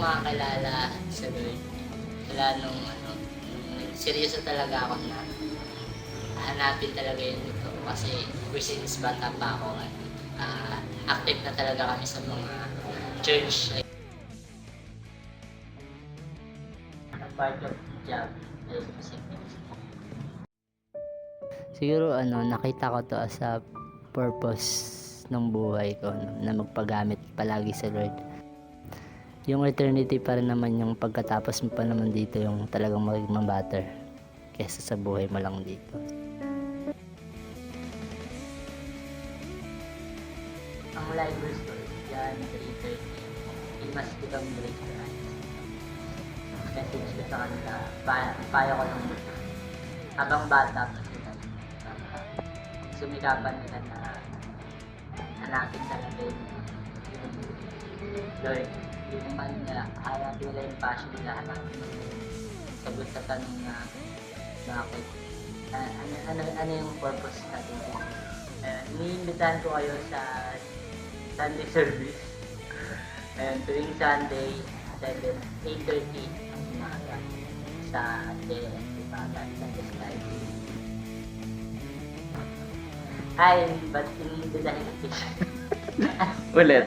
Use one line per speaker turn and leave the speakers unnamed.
makakilala sa Lord. Wala nung seryoso talaga ako na hanapin talaga yun dito. Kasi ever since bata pa ako, active na talaga kami sa mga church. Part of the job ay music ministry.
Siguro nakita ko to as a purpose ng buhay ko, na magpagamit palagi sa Lord. Yung eternity pa rin naman, yung pagkatapos mo pa naman dito, yung talagang magiging better kesa sa buhay mo lang dito.
Ang live verse ko is John 3:30. He must become great for us. Message ko sa kanila, payo ko lang habang bata pa sila. Sumikapan nila na hanapin talaga yung Lord. Yung nila, hanapin nila yung passion nila, hanapin nila yung sagot sa tanong na bakit. Ano yung purpose natin? Iniimbitahan ko kayo sa Sunday service. Tuwing Sunday, 8:30 ang umaga sa JSP Bagat, sa Sky. Ay, ba't iniimbitahan natin?
Ulit.